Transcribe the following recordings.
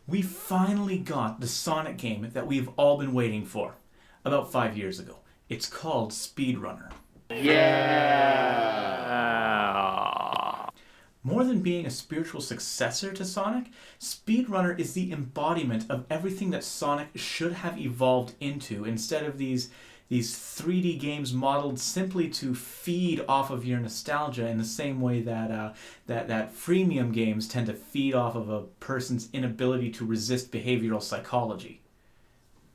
we finally got the Sonic game that we've all been waiting for. About 5 years ago. It's called SpeedRunner. Yeah! More than being a spiritual successor to Sonic, SpeedRunner is the embodiment of everything that Sonic should have evolved into instead of these 3D games modeled simply to feed off of your nostalgia in the same way that freemium games tend to feed off of a person's inability to resist behavioral psychology.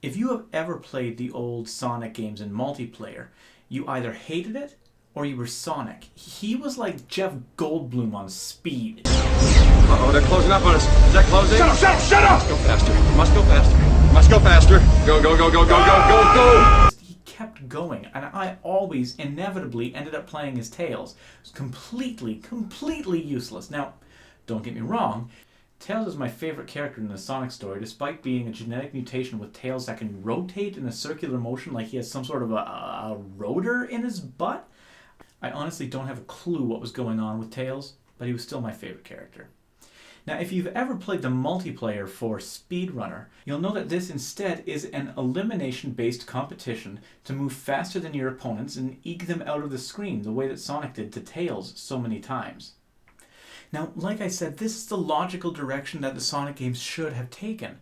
If you have ever played the old Sonic games in multiplayer, you either hated it or you were Sonic. He was like Jeff Goldblum on speed. Uh-oh, they're closing up on us. Is that closing? Shut up, shut up, shut up! Go faster. Must go faster. Must go faster. Go, go, go, go, go, go, go, go! He kept going, and I always inevitably ended up playing as Tails. It was completely useless. Now, don't get me wrong, Tails is my favorite character in the Sonic story, despite being a genetic mutation with tails that can rotate in a circular motion like he has some sort of a rotor in his butt. I honestly don't have a clue what was going on with Tails, but he was still my favorite character. Now, if you've ever played the multiplayer for SpeedRunner, you'll know that this instead is an elimination-based competition to move faster than your opponents and eke them out of the screen the way that Sonic did to Tails so many times. Now, like I said, this is the logical direction that the Sonic games should have taken.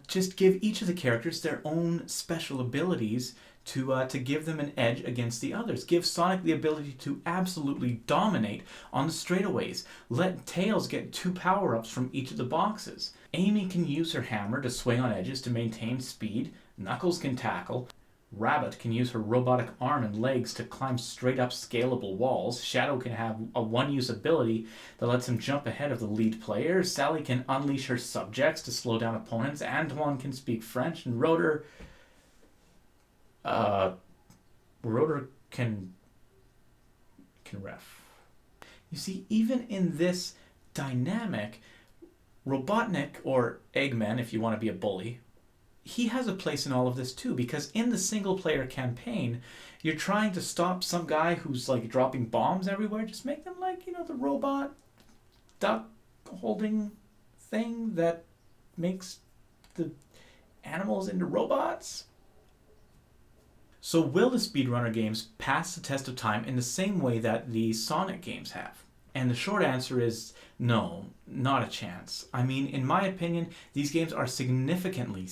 Just give each of the characters their own special abilities to give them an edge against the others. Give Sonic the ability to absolutely dominate on the straightaways. Let Tails get 2 power-ups from each of the boxes. Amy can use her hammer to swing on edges to maintain speed. Knuckles can tackle. Rabbit can use her robotic arm and legs to climb straight up scalable walls. Shadow can have a one-use ability that lets him jump ahead of the lead player. Sally can unleash her subjects to slow down opponents. Antoine can speak French, and Rotor can ref. You see, even in this dynamic, Robotnik, or Eggman if you want to be a bully, he has a place in all of this too, because in the single-player campaign, you're trying to stop some guy who's like dropping bombs everywhere. Just make them like, the robot duck holding thing that makes the animals into robots. So will the SpeedRunner games pass the test of time in the same way that the Sonic games have? And the short answer is no, not a chance. I mean, in my opinion, these games are significantly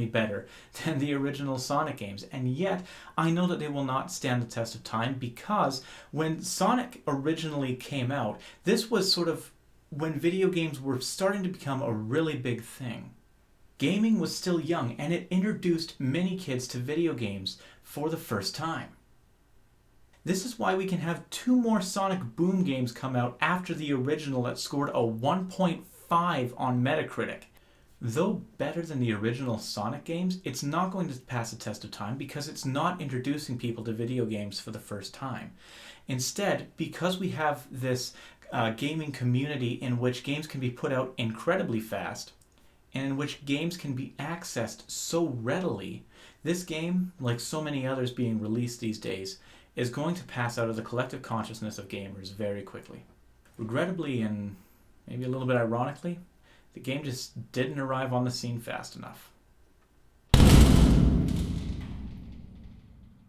better than the original Sonic games. And yet, I know that they will not stand the test of time because when Sonic originally came out, this was sort of when video games were starting to become a really big thing. Gaming was still young, and it introduced many kids to video games for the first time. This is why we can have 2 more Sonic Boom games come out after the original that scored a 1.5 on Metacritic. Though better than the original Sonic games, it's not going to pass the test of time because it's not introducing people to video games for the first time. Instead, because we have this gaming community in which games can be put out incredibly fast, and in which games can be accessed so readily, this game, like so many others being released these days, is going to pass out of the collective consciousness of gamers very quickly. Regrettably, and maybe a little bit ironically, the game just didn't arrive on the scene fast enough.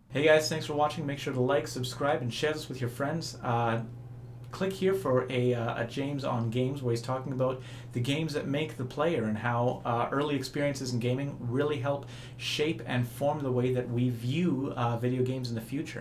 Hey guys, thanks for watching. Make sure to like, subscribe, and share this with your friends. Click here for a James on Games, where he's talking about the games that make the player and how early experiences in gaming really help shape and form the way that we view video games in the future.